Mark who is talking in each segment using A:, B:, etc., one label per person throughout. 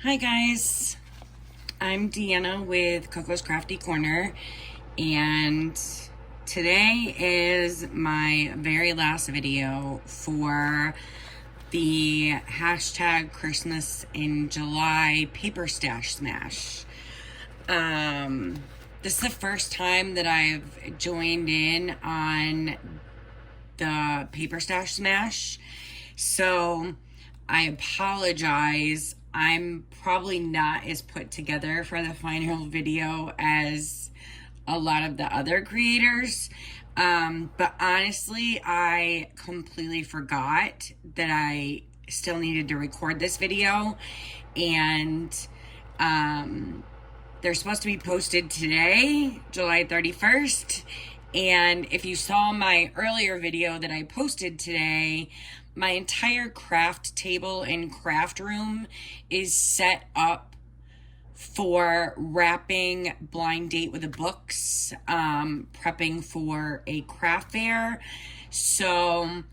A: Hi guys, I'm Deanna with Coco's Crafty Corner, and today is my very last video for the hashtag Christmas in July paper stash smash. This is the first time that I've joined in on the paper stash smash, so I apologize. I'm probably not as put together for the final video as a lot of the other creators. But honestly, I completely forgot that I still needed to record this video. And they're supposed to be posted today, July 31st. And if you saw my earlier video that I posted today, my entire craft table and craft room is set up for wrapping Blind Date with the books, prepping for a craft fair. So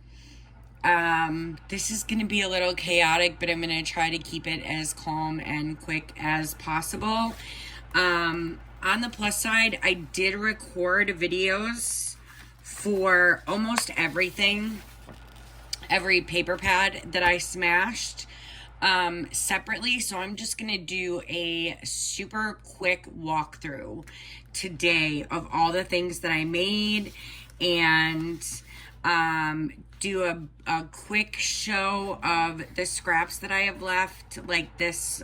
A: this is going to be a little chaotic, but I'm going to try to keep it as calm and quick as possible. On the plus side, I did record videos for almost everything, every paper pad that I smashed separately. So I'm just going to do a super quick walkthrough today of all the things that I made and do a quick show of the scraps that I have left, like this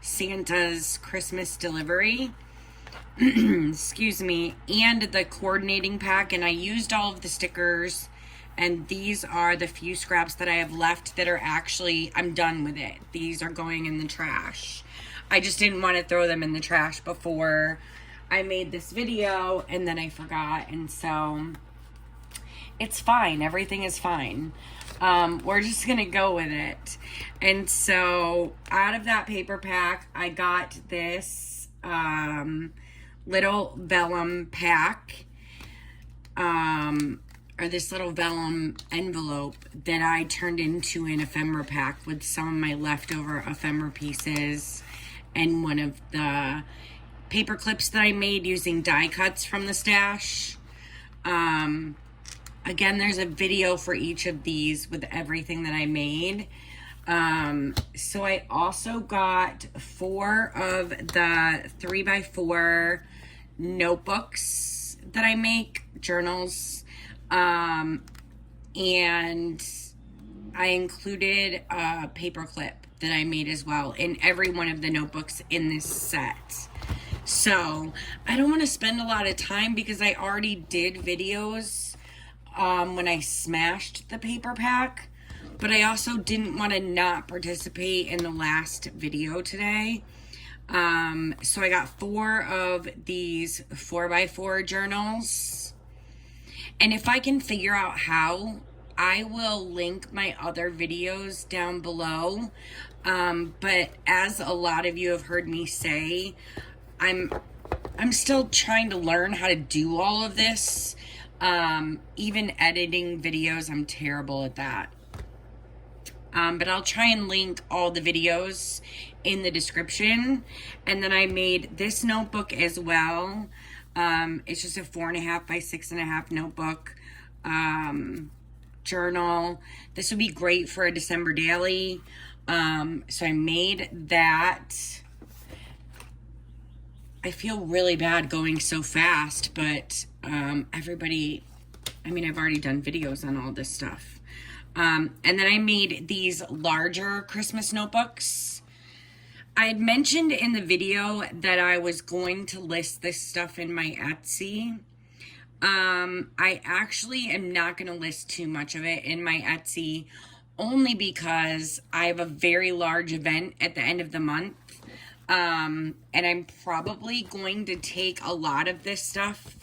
A: Santa's Christmas delivery. Excuse me, and the coordinating pack, and I used all of the stickers, and these are the few scraps that I have left that are actually, I'm done with it. These are going in the trash. I just didn't want to throw them in the trash before I made this video, and then I forgot, and so it's fine. Everything is fine. We're just gonna go with it. And so out of that paper pack, I got this little vellum pack, or this little vellum envelope that I turned into an ephemera pack with some of my leftover ephemera pieces and one of the paper clips that I made using die cuts from the stash. Again, there's a video for each of these with everything that I made. So I also got 4 of the 3x4 notebooks that I make, journals. And I included a paper clip that I made as well in every one of the notebooks in this set. So I don't want to spend a lot of time because I already did videos when I smashed the paper pack, but I also didn't want to not participate in the last video today. So I got 4 of these 4x4 journals, and if I can figure out how, I will link my other videos down below. But as a lot of you have heard me say, I'm still trying to learn how to do all of this. Even editing videos, I'm terrible at that. But I'll try and link all the videos in the description. And then I made this notebook as well. It's just a 4.5 by 6.5 notebook, journal. This would be great for a December daily. So I made that. I feel really bad going so fast, but everybody, I mean, I've already done videos on all this stuff. And then I made these larger Christmas notebooks. I had mentioned in the video that I was going to list this stuff in my Etsy. I actually am not going to list too much of it in my Etsy, only because I have a very large event at the end of the month. And I'm probably going to take a lot of this stuff,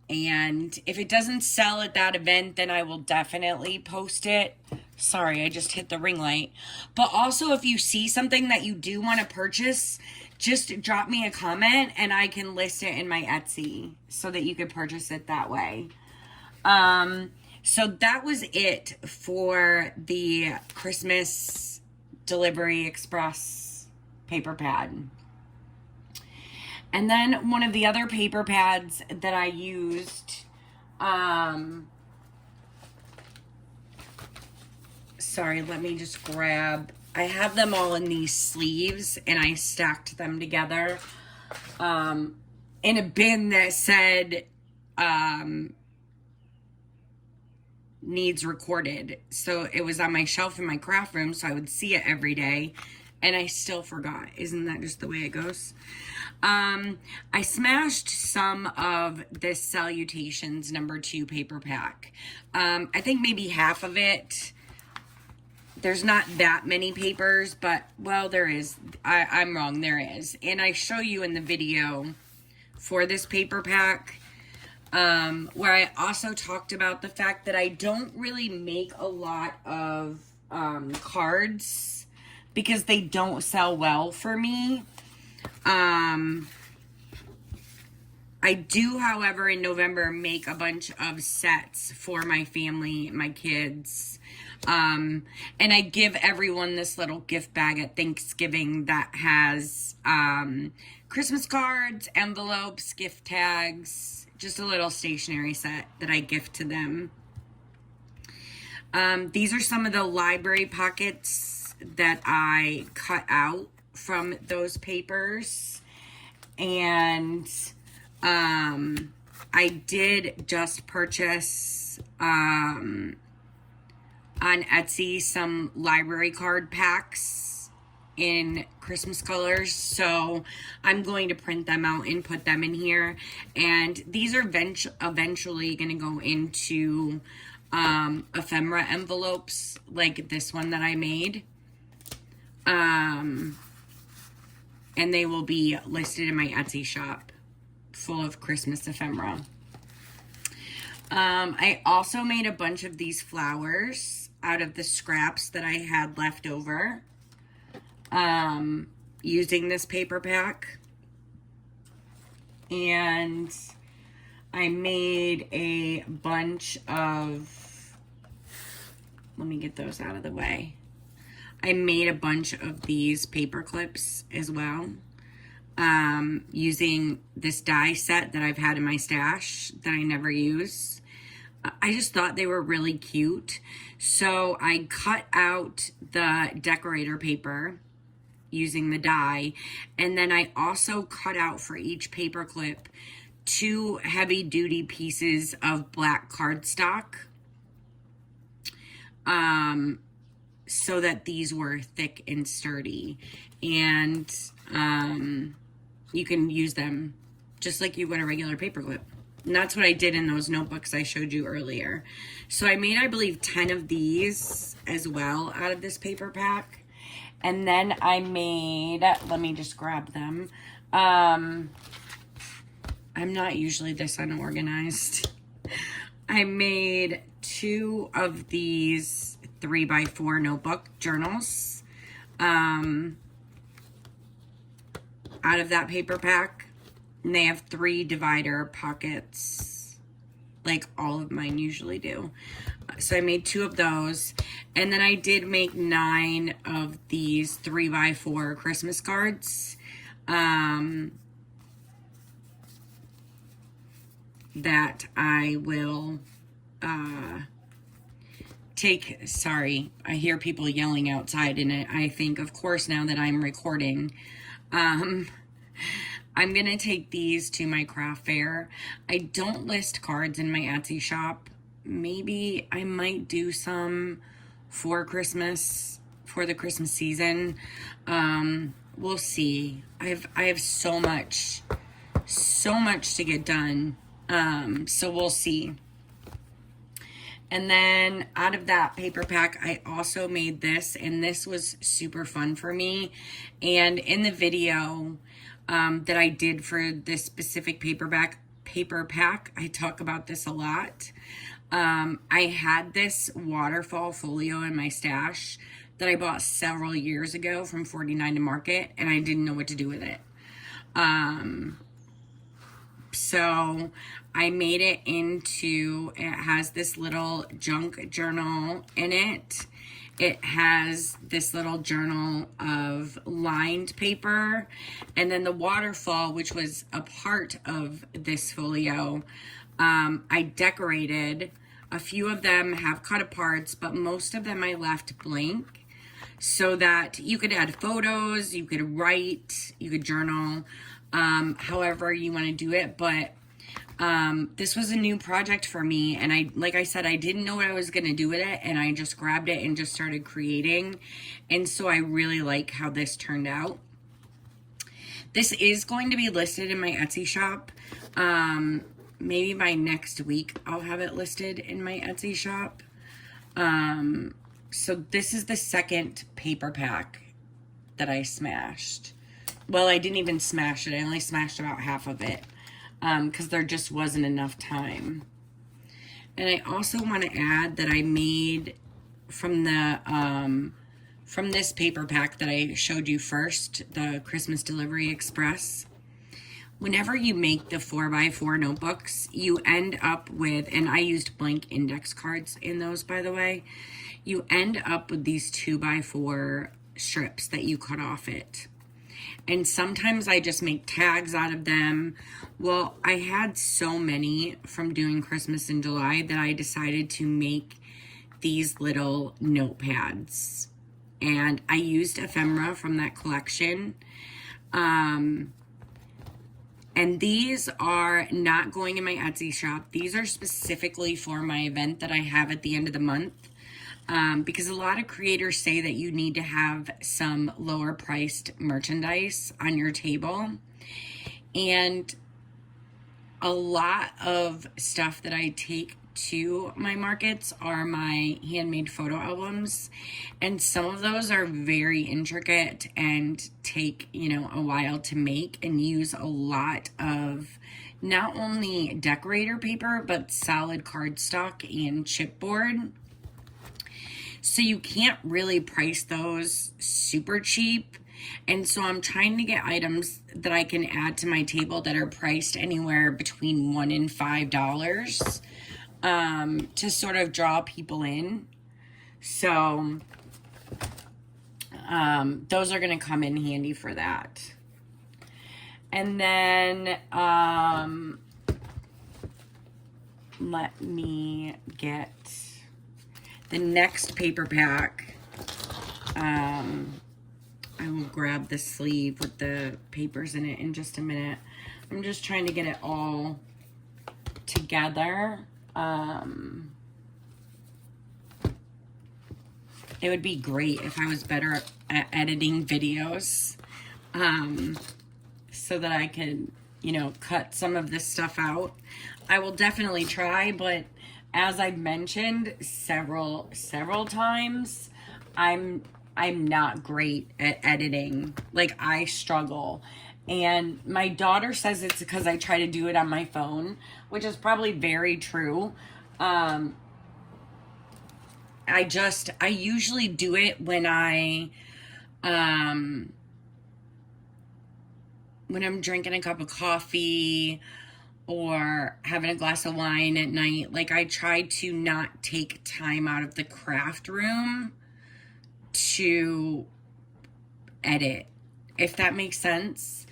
A: and if it doesn't sell at that event, then I will definitely post it. Sorry, I just hit the ring light. But also, if you see something that you do want to purchase, just drop me a comment and I can list it in my Etsy so that you could purchase it that way. So that was it for the Christmas Delivery Express paper pad. And then one of the other paper pads that I used, sorry, let me just grab, I have them all in these sleeves and I stacked them together in a bin that said needs recorded. So it was on my shelf in my craft room, so I would see it every day, and I still forgot. Isn't that just the way it goes? I smashed some of this Salutations #2 paper pack. I think maybe half of it. There's not that many papers, but, well, there is. I'm wrong, there is. And I show you in the video for this paper pack, where I also talked about the fact that I don't really make a lot of cards because they don't sell well for me. I do, however, in November make a bunch of sets for my family, my kids. And I give everyone this little gift bag at Thanksgiving that has Christmas cards, envelopes, gift tags, just a little stationery set that I gift to them. These are some of the library pockets that I cut out from those papers. And I did just purchase on Etsy some library card packs in Christmas colors, so I'm going to print them out and put them in here. And these are eventually going to go into ephemera envelopes like this one that I made, and they will be listed in my Etsy shop full of Christmas ephemera. I also made a bunch of these flowers out of the scraps that I had left over, using this paper pack. And I made a bunch of, let me get those out of the way. I made a bunch of these paper clips as well, using this die set that I've had in my stash that I never use. I just thought they were really cute. So I cut out the decorator paper using the die, and then I also cut out for each paper clip 2 heavy duty pieces of black cardstock, so that these were thick and sturdy, and you can use them just like you would a regular paper clip. And that's what I did in those notebooks I showed you earlier. So I made, I believe, 10 of these as well out of this paper pack. And then I made, let me just grab them. I'm not usually this unorganized. I made 2 of these 3x4 notebook journals out of that paper pack. And they have 3 divider pockets, like all of mine usually do. So I made 2 of those. And then I did make 9 of these 3x4 Christmas cards. That I will take. Sorry, I hear people yelling outside, and I think, of course, now that I'm recording, I'm going to take these to my craft fair. I don't list cards in my Etsy shop. Maybe I might do some for Christmas, for the Christmas season. We'll see. I have so much to get done. So we'll see. And then out of that paper pack, I also made this, and this was super fun for me. And in the video that I did for this specific paper pack, I talk about this a lot. I had this waterfall folio in my stash that I bought several years ago from 49 to Market, and I didn't know what to do with it. So I made it into, it has this little junk journal in it, it has this little journal of lined paper, and then the waterfall, which was a part of this folio, I decorated. A few of them have cut aparts, but most of them I left blank so that you could add photos, you could write, you could journal, however you want to do it. But this was a new project for me, and like I said, I didn't know what I was going to do with it, and I just grabbed it and just started creating. And so I really like how this turned out. This is going to be listed in my Etsy shop. Maybe by next week I'll have it listed in my Etsy shop. So this is the second paper pack that I smashed. Well, I didn't even smash it. I only smashed about half of it because there just wasn't enough time. And I also want to add that I made from this paper pack that I showed you first, the Christmas Delivery Express. Whenever you make the 4x4 notebooks, you end up with, and I used blank index cards in those, by the way, you end up with these 2x4 strips that you cut off it. And sometimes I just make tags out of them. Well, I had so many from doing Christmas in July that I decided to make these little notepads. And I used Ephemera from that collection. And these are not going in my Etsy shop. These are specifically for my event that I have at the end of the month. Because a lot of creators say that you need to have some lower priced merchandise on your table. And a lot of stuff that I take to my markets are my handmade photo albums, and some of those are very intricate and take, you know, a while to make and use a lot of not only decorator paper but solid cardstock and chipboard. So you can't really price those super cheap. And so I'm trying to get items that I can add to my table that are priced anywhere between $1 and $5 to sort of draw people in. So those are going to come in handy for that. And then let me get the next paper pack. I will grab the sleeve with the papers in it in just a minute. I'm just trying to get it all together. It would be great if I was better at editing videos, so that I could, you know, cut some of this stuff out. I will definitely try, but as I've mentioned several times, I'm not great at editing. Like, I struggle. And my daughter says it's because I try to do it on my phone, which is probably very true. I usually do it when I'm drinking a cup of coffee or having a glass of wine at night. Like, I try to not take time out of the craft room to edit, if that makes sense.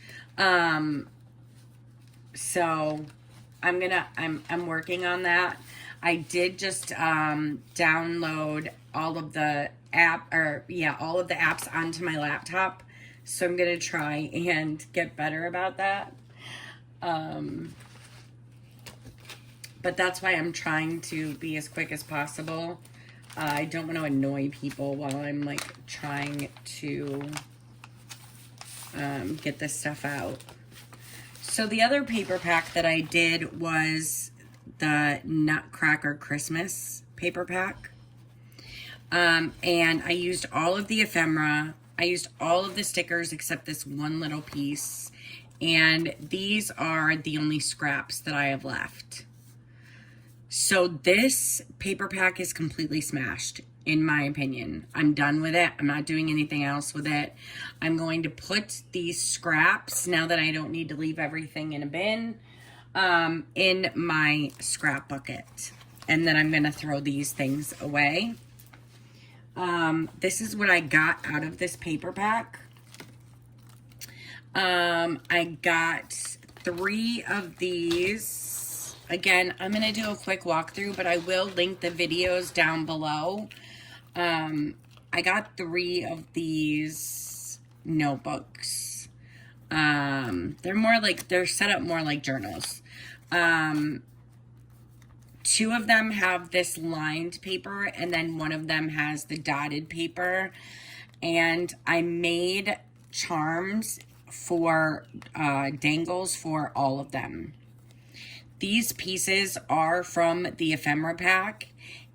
A: So I'm working on that. I did just download all of the apps onto my laptop. So I'm gonna try and get better about that. But that's why I'm trying to be as quick as possible. I don't want to annoy people while I'm like trying to get this stuff out. So the other paper pack that I did was the Nutcracker Christmas paper pack. And I used all of the ephemera. I used all of the stickers except this one little piece. And these are the only scraps that I have left. So this paper pack is completely smashed, in my opinion. I'm done with it. I'm not doing anything else with it. I'm going to put these scraps, now that I don't need to leave everything in a bin, in my scrap bucket. And then I'm going to throw these things away. This is what I got out of this paper pack. I got 3 of these. Again, I'm going to do a quick walkthrough, but I will link the videos down below. I got 3 of these notebooks. They're more like, they're set up more like journals. 2 of them have this lined paper, and then 1 of them has the dotted paper. And I made charms for dangles for all of them. These pieces are from the Ephemera pack,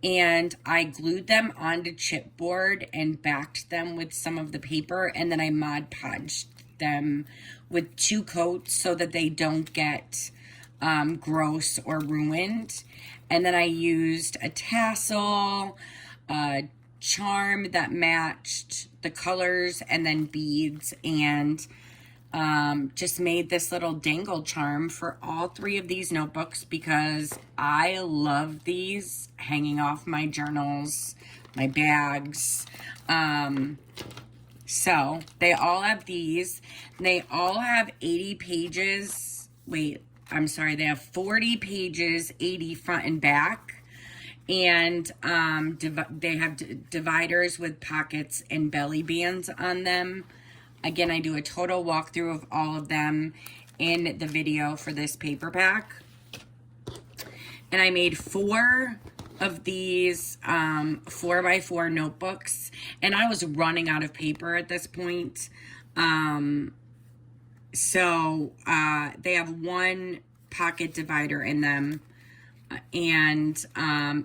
A: and I glued them onto chipboard and backed them with some of the paper, and then I Mod Podged them with 2 coats so that they don't get gross or ruined. And then I used a tassel, a charm that matched the colors, and then beads, and just made this little dangle charm for all 3 of these notebooks because I love these hanging off my journals, my bags. So they all have these. They all have 80 pages. Wait, I'm sorry. They have 40 pages, 80 front and back. And they have dividers with pockets and belly bands on them. Again, I do a total walkthrough of all of them in the video for this paper pack. And I made 4 of these 4x4 notebooks. And I was running out of paper at this point. So they have 1 pocket divider in them, and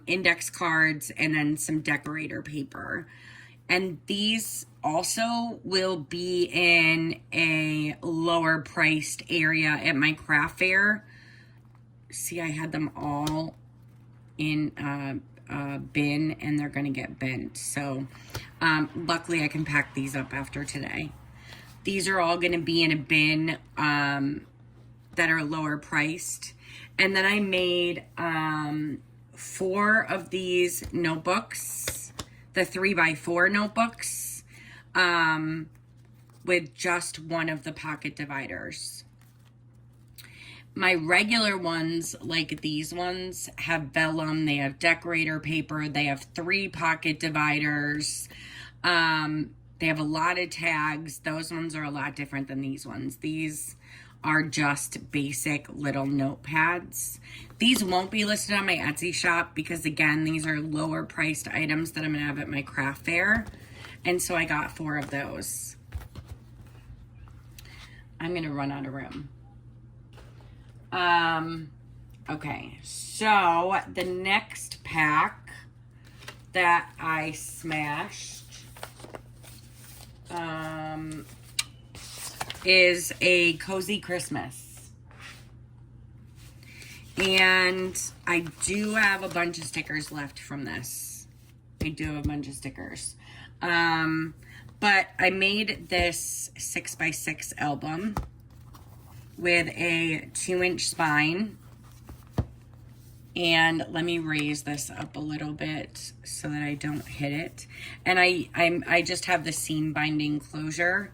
A: index cards, and then some decorator paper. And these also will be in a lower priced area at my craft fair. See, I had them all in a bin, and they're gonna get bent. So luckily I can pack these up after today. These are all gonna be in a bin that are lower priced. And then I made 4 of these notebooks, the 3x4 notebooks, with just 1 of the pocket dividers. My regular ones, like these ones, have vellum, they have decorator paper, they have 3 pocket dividers, they have a lot of tags. Those ones are a lot different than these ones. These are just basic little notepads. These won't be listed on my Etsy shop because, again, these are lower priced items that I'm gonna have at my craft fair. And so I got 4 of those. I'm gonna run out of room. Okay, so the next pack that I smashed is a Cozy Christmas. And I do have a bunch of stickers left from this. I do have a bunch of stickers. But I made this 6x6 album with a 2-inch spine. And let me raise this up a little bit so that I don't hit it. And I just have the seam binding closure.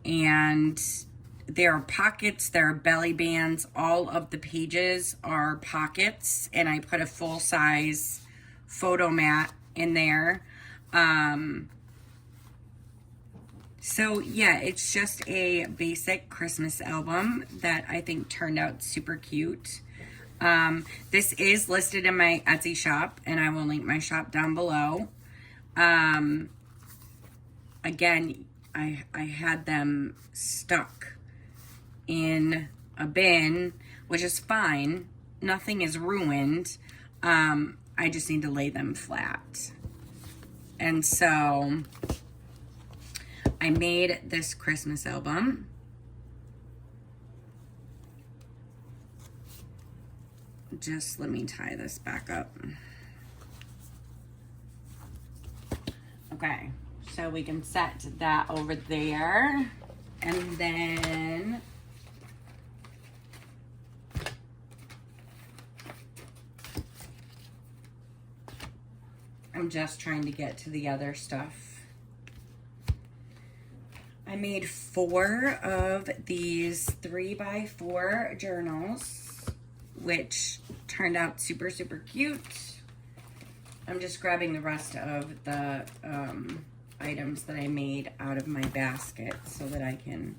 A: And there are pockets, there are belly bands. All of the pages are pockets, and I put a full-size photo mat in there. So yeah, it's just a basic Christmas album that I think turned out super cute. This is listed in my Etsy shop, and I will link my shop down below. Again, I had them stuck in a bin, which is fine. Nothing is ruined. I just need to lay them flat. And so I made this Christmas album. Just let me tie this back up. Okay, so we can set that over there. And then I'm just trying to get to the other stuff. I made 4 of these 3x4 journals, which turned out super, super cute. I'm just grabbing the rest of the items that I made out of my basket so that I can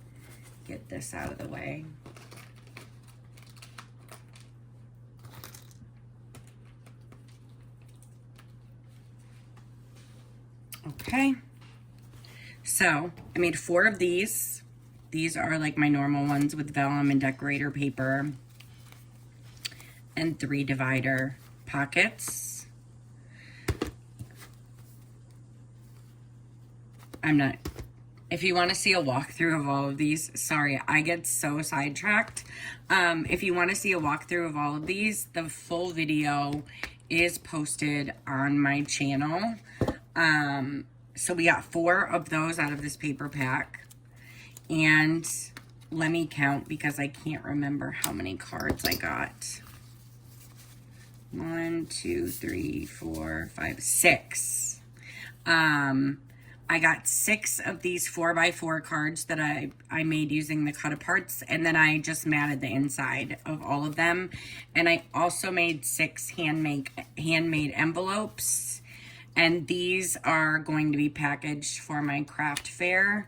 A: get this out of the way. Okay, so I made 4 of these. These are like my normal ones with vellum and decorator paper and 3 divider pockets. If you want to see a walkthrough of all of these, sorry, I get so sidetracked. If you want to see a walkthrough of all of these, the full video is posted on my channel. So we got 4 of those out of this paper pack. And let me count because I can't remember how many cards I got. 1, 2, 3, 4, 5, 6. I got 6 of these 4x4 cards that I made using the cut aparts, and then I just matted the inside of all of them. And I also made 6 handmade envelopes, and these are going to be packaged for my craft fair,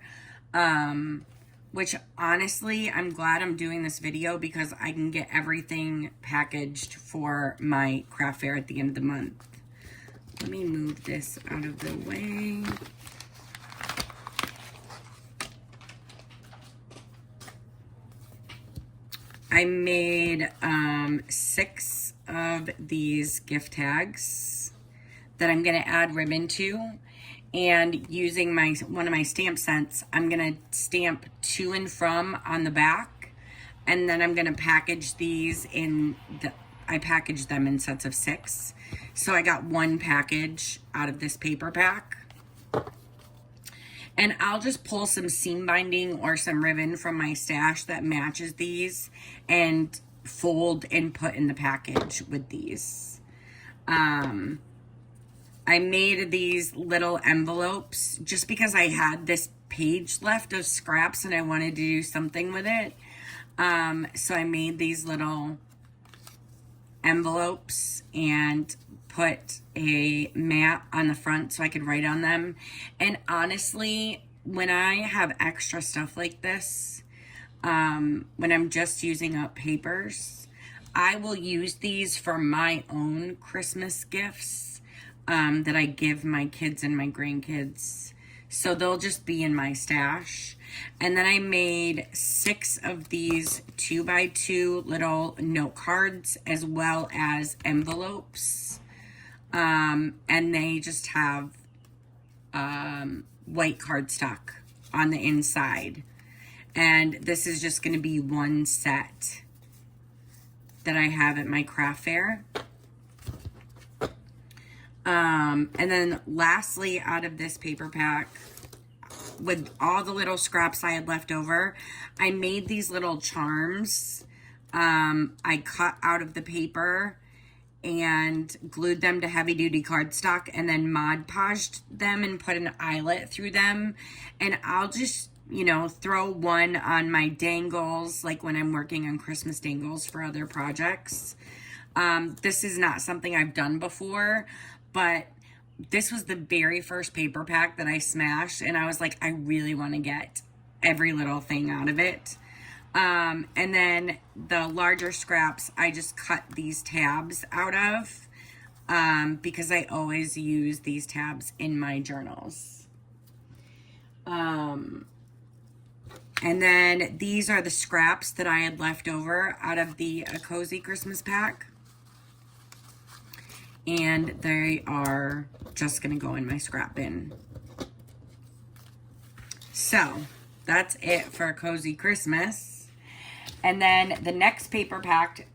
A: which honestly, I'm glad I'm doing this video because I can get everything packaged for my craft fair at the end of the month. Let me move this out of the way. I made 6 of these gift tags that I'm going to add ribbon to, and using one of my stamp sets, I'm going to stamp to and from on the back, and then I'm going to package these I packaged them in sets of 6. So I got 1 package out of this paper pack. And I'll just pull some seam binding or some ribbon from my stash that matches these and fold and put in the package with these. I made these little envelopes just because I had this page left of scraps and I wanted to do something with it. So I made these little envelopes and put a mat on the front so I could write on them. And honestly, when I have extra stuff like this, when I'm just using up papers, I will use these for my own Christmas gifts that I give my kids and my grandkids. So they'll just be in my stash. And then I made 6 of these 2x2 little note cards as well as envelopes. And they just have white cardstock on the inside. And this is just going to be 1 set that I have at my craft fair. And then lastly, out of this paper pack, with all the little scraps I had left over, I made these little charms. I cut out of the paper and glued them to heavy duty cardstock and then Mod Podged them and put an eyelet through them. And I'll just, you know, throw one on my dangles, like when I'm working on Christmas dangles for other projects. This is not something I've done before, but this was the very first paper pack that I smashed, and I was like, I really want to get every little thing out of it. And then the larger scraps, I just cut these tabs out of, because I always use these tabs in my journals. And then these are the scraps that I had left over out of the Cozy Christmas pack. And they are just going to go in my scrap bin. So that's it for Cozy Christmas. And then the next paper pack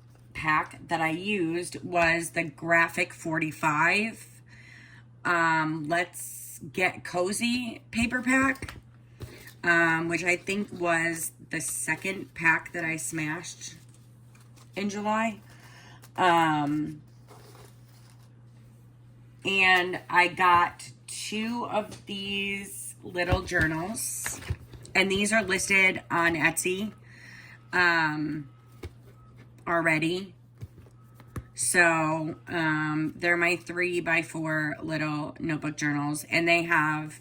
A: that I used was the Graphic 45 Let's Get Cozy paper pack, which I think was the second pack that I smashed in July. And I got 2 of these little journals, and these are listed on Etsy already. So they're my 3x4 little notebook journals, and they have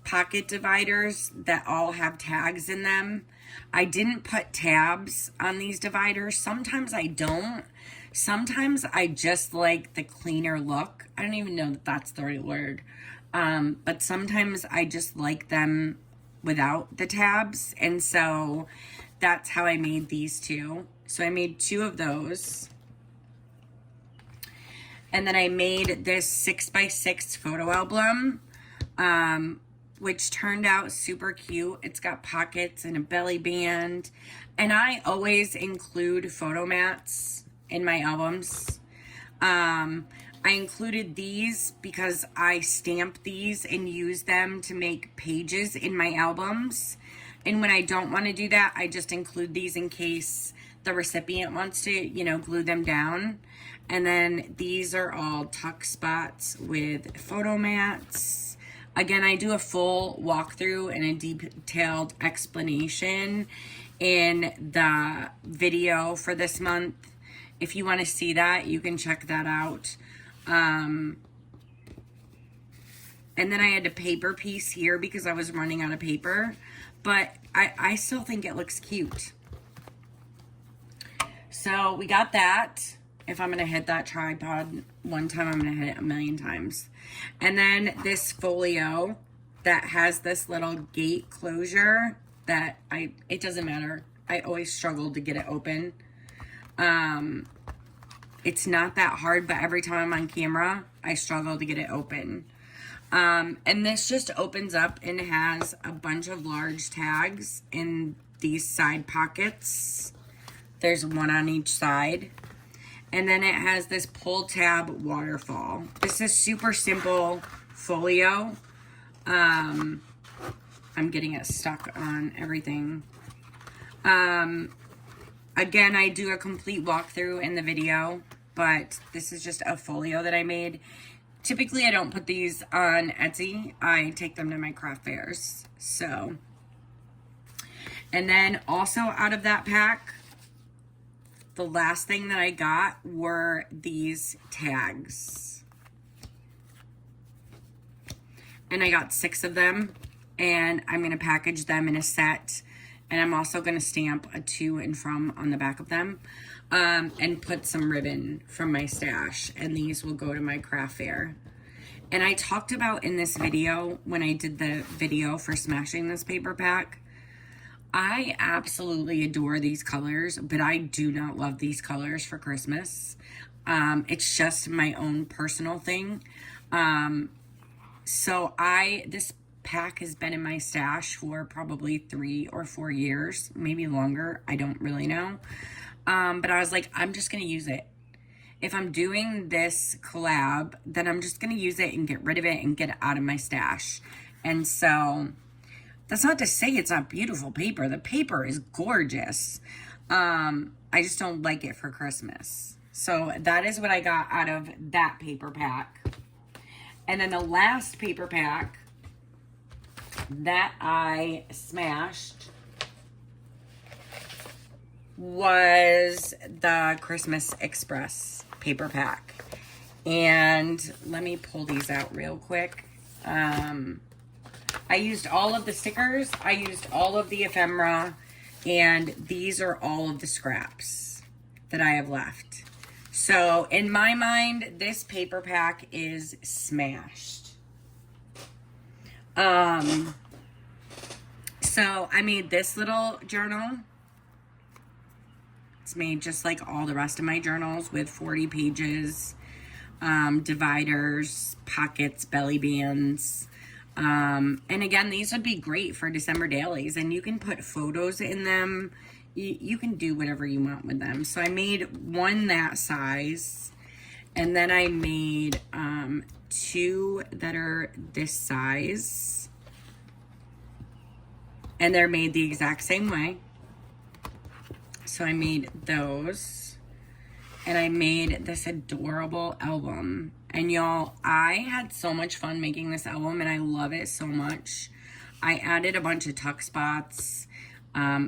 A: pocket dividers that all have tags in them. I didn't put tabs on these dividers. Sometimes I don't. Sometimes I just like the cleaner look. I don't even know that that's the right word. But sometimes I just like them without the tabs. And so that's how I made these 2. So I made 2 of those. And then I made this 6x6 photo album, which turned out super cute. It's got pockets and a belly band. And I always include photo mats in my albums. I included these because I stamp these and use them to make pages in my albums. And when I don't want to do that, I just include these in case the recipient wants to, you know, glue them down. And then these are all tuck spots with photo mats. Again, I do a full walkthrough and a detailed explanation in the video for this month. If you want to see that, you can check that out. And then I had a paper piece here because I was running out of paper, but I still think it looks cute. So we got that. If I'm going to hit that tripod one time, I'm going to hit it a million times. And then this folio that has this little gate closure that it doesn't matter. I always struggle to get it open. It's not that hard, but every time I'm on camera, I struggle to get it open. And this just opens up and has a bunch of large tags in these side pockets. There's one on each side. And then it has this pull tab waterfall. This is super simple folio. I'm getting it stuck on everything. Again, I do a complete walkthrough in the video, but this is just a folio that I made. Typically, I don't put these on Etsy. I take them to my craft fairs. So, and then also out of that pack, the last thing that I got were these tags. And I got 6 of them, and I'm going to package them in a set. And I'm also going to stamp a to and from on the back of them, and put some ribbon from my stash. And these will go to my craft fair. And I talked about in this video, when I did the video for smashing this paper pack, I absolutely adore these colors, but I do not love these colors for Christmas. It's just my own personal thing. So this pack has been in my stash for probably 3 or 4 years, maybe longer. I don't really know. But I was like, I'm just going to use it. If I'm doing this collab, then I'm just going to use it and get rid of it and get it out of my stash. And so that's not to say it's not beautiful paper. The paper is gorgeous. I just don't like it for Christmas. So that is what I got out of that paper pack. And then the last paper pack that I smashed was the Christmas Express paper pack. And let me pull these out real quick. I used all of the stickers. I used all of the ephemera. And these are all of the scraps that I have left. So in my mind, this paper pack is smashed. So I made this little journal. It's made just like all the rest of my journals with 40 pages, dividers, pockets, belly bands. And again, these would be great for December dailies, and you can put photos in them. You can do whatever you want with them. So I made one that size, and then I made 2 that are this size, and they're made the exact same way. So I made those. and I made this adorable album. And y'all, I had so much fun making this album, and I love it so much. I added a bunch of tuck spots,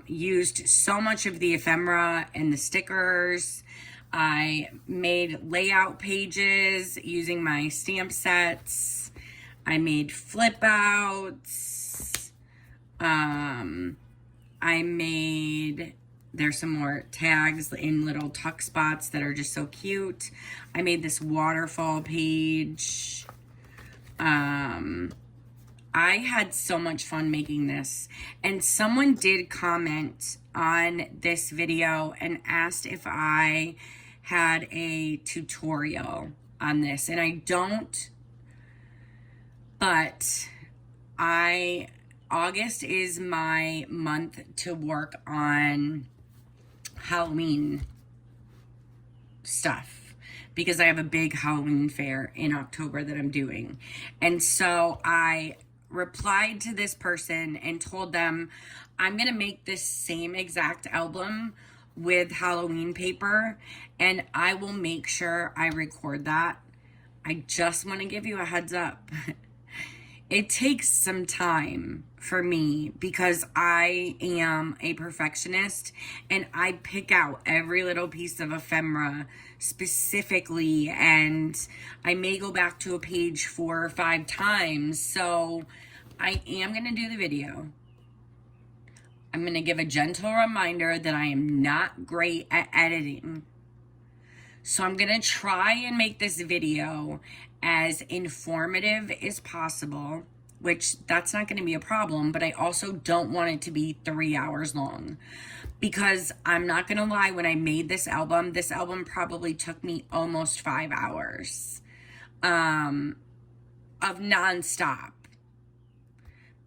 A: used so much of the ephemera and the stickers. I made layout pages using my stamp sets. I made flip outs. I made, there's some more tags in little tuck spots that are just so cute. I made this waterfall page. I had so much fun making this, and someone did comment on this video and asked if I had a tutorial on this, and I don't, but August is my month to work on Halloween stuff, because I have a big Halloween fair in October that I'm doing. And so I replied to this person and told them I'm gonna make this same exact album with Halloween paper, and I will make sure I record that. I just want to give you a heads up. It takes some time for me because I am a perfectionist, and I pick out every little piece of ephemera specifically, and I may go back to a page 4 or 5 times. So I am going to do the video. I'm going to give a gentle reminder that I am not great at editing. So I'm going to try and make this video as informative as possible, which that's not going to be a problem, but I also don't want it to be 3 hours long, because I'm not going to lie, when I made this album probably took me almost 5 hours of nonstop,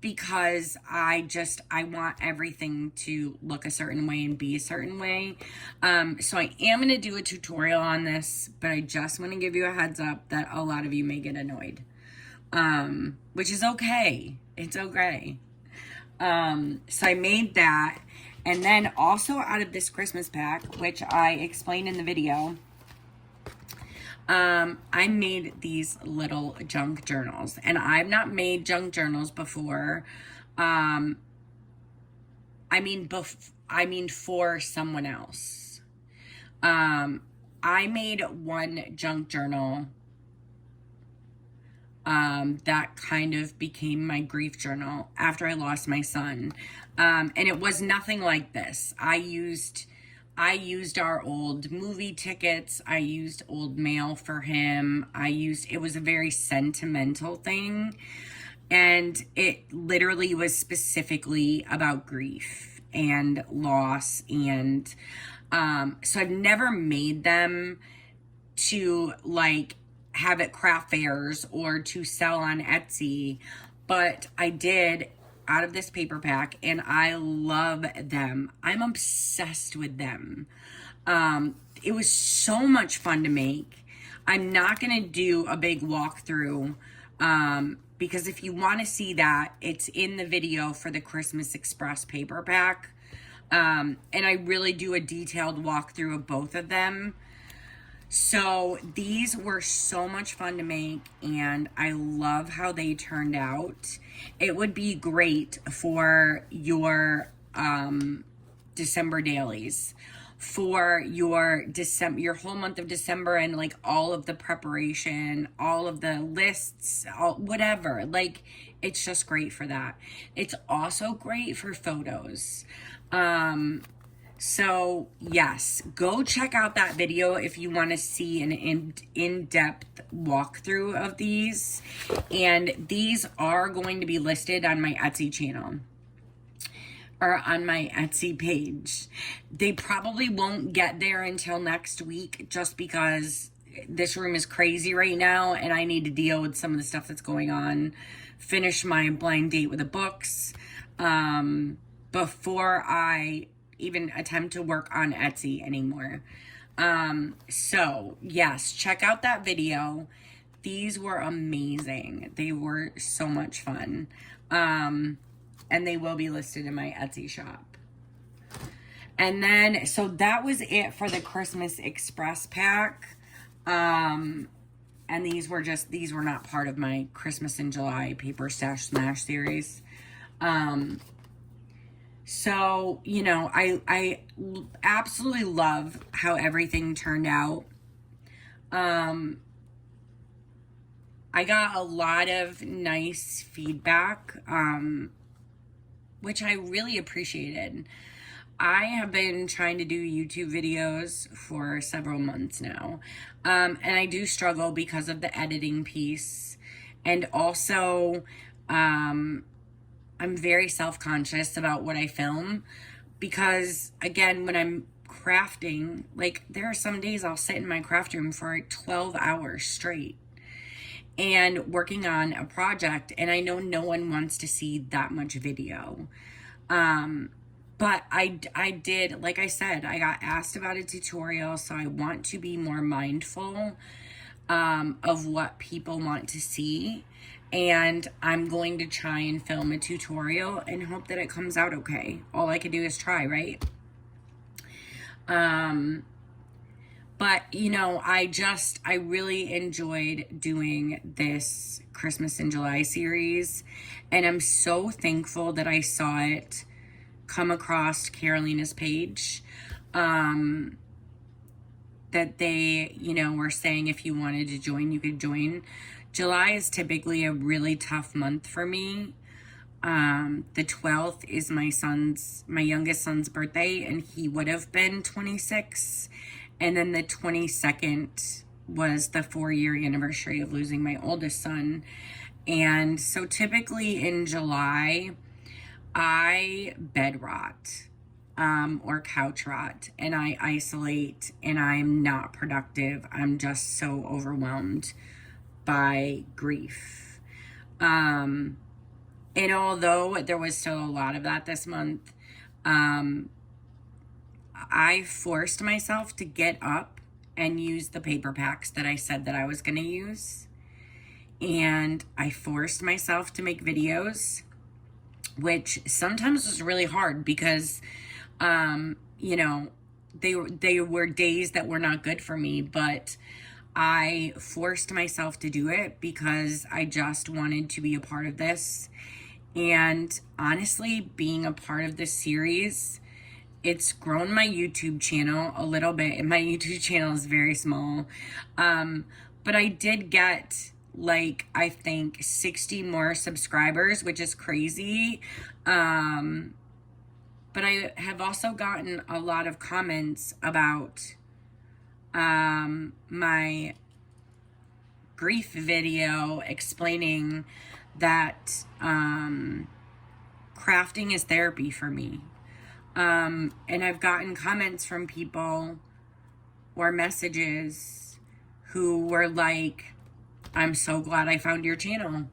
A: because I want everything to look a certain way and be a certain way. So I am going to do a tutorial on this, but I just want to give you a heads up that a lot of you may get annoyed, which is okay. It's okay. So I made that. And then also out of this Christmas pack, which I explained in the video, I made these little junk journals, and I've not made junk journals before. I mean for someone else. I made one junk journal, that kind of became my grief journal after I lost my son. And it was nothing like this. I used our old movie tickets. I used old mail for him. It was a very sentimental thing. And it literally was specifically about grief and loss. And so I've never made them to like have at craft fairs or to sell on Etsy, but I did out of this paper pack, and I love them. I'm obsessed with them. It was so much fun to make. I'm not gonna do a big walkthrough, because if you want to see that, it's in the video for the Christmas Express paper pack. And I really do a detailed walkthrough of both of them. So these were so much fun to make, and I love how they turned out. It would be great for your December dailies, for your whole month of December, and like all of the preparation, all of the lists, whatever. Like, it's just great for that. It's also great for photos. So yes, go check out that video if you want to see an in-depth walkthrough of these. And these are going to be listed on my Etsy channel, or on my Etsy page. They probably won't get there until next week, just because this room is crazy right now and I need to deal with some of the stuff that's going on, finish my blind date with the books, before I even attempt to work on Etsy anymore. So yes, check out that video. These were amazing. They were so much fun. And they will be listed in my Etsy shop. And then, so that was it for the Christmas Express pack. And these were not part of my Christmas in July Paper Stash Smash series. So, you know, I absolutely love how everything turned out. I got a lot of nice feedback, which I really appreciated. I have been trying to do YouTube videos for several months now, and I do struggle because of the editing piece, and also I'm very self-conscious about what I film, because again, when I'm crafting, like, there are some days I'll sit in my craft room for like 12 hours straight and working on a project, and I know no one wants to see that much video. But I did, like I said, I got asked about a tutorial, so I want to be more mindful of what people want to see. And I'm going to try and film a tutorial and hope that it comes out okay. All I can do is try, right? But, you know, I really enjoyed doing this Christmas in July series. And I'm so thankful that I saw it come across Carolina's page, that they, you know, were saying if you wanted to join, you could join. July is typically a really tough month for me. The 12th is my youngest son's birthday, and he would have been 26. And then the 22nd was the 4-year anniversary of losing my oldest son. And so typically in July, I bed rot, or couch rot, and I isolate, and I'm not productive. I'm just so overwhelmed by grief. And although there was still a lot of that this month, I forced myself to get up and use the paper packs that I said that I was going to use. And I forced myself to make videos, which sometimes was really hard because, you know, they were days that were not good for me, but I forced myself to do it because I just wanted to be a part of this. And honestly, being a part of this series, it's grown my YouTube channel a little bit, and my YouTube channel is very small. But I did get, like, I think 60 more subscribers, which is crazy. But I have also gotten a lot of comments about my grief video explaining that crafting is therapy for me. And I've gotten comments from people or messages who were like, I'm so glad I found your channel.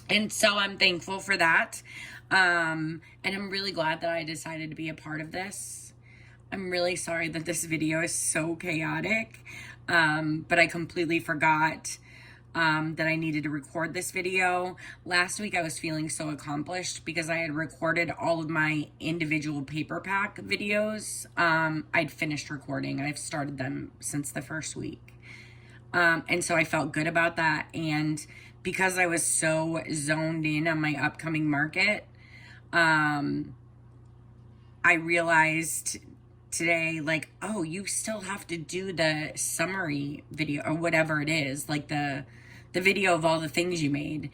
A: And so I'm thankful for that. And I'm really glad that I decided to be a part of this. I'm really sorry that this video is so chaotic. But I completely forgot that I needed to record this video. Last week I was feeling so accomplished because I had recorded all of my individual paper pack videos. I'd finished recording. I've started them since the first week. And so I felt good about that. And because I was so zoned in on my upcoming market, I realized today, like, oh, you still have to do the summary video or whatever it is, like the video of all the things you made.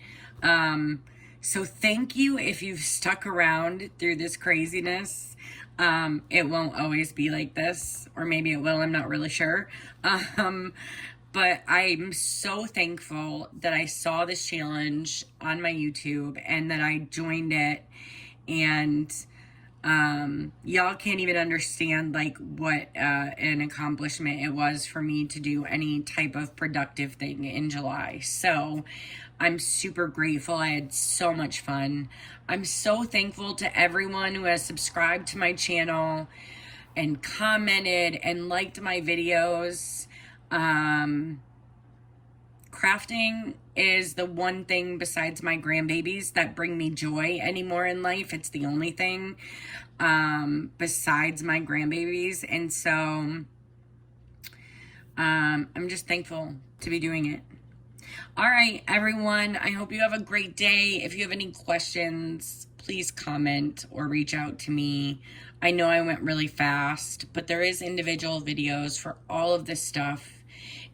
A: So thank you if you've stuck around through this craziness. It won't always be like this, or maybe it will, I'm not really sure. But I'm so thankful that I saw this challenge on my YouTube and that I joined it. And y'all can't even understand like what an accomplishment it was for me to do any type of productive thing in July. So I'm super grateful. I had so much fun. I'm so thankful to everyone who has subscribed to my channel and commented and liked my videos. Crafting is the one thing besides my grandbabies that bring me joy anymore in life. It's the only thing besides my grandbabies. And so I'm just thankful to be doing it. All right, everyone, I hope you have a great day. If you have any questions, please comment or reach out to me. I know I went really fast, but there is individual videos for all of this stuff.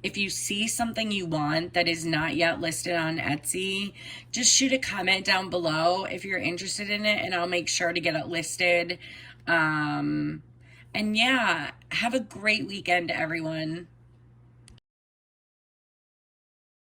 A: If you see something you want that is not yet listed on Etsy, just shoot a comment down below if you're interested in it, and I'll make sure to get it listed. And yeah, have a great weekend, everyone.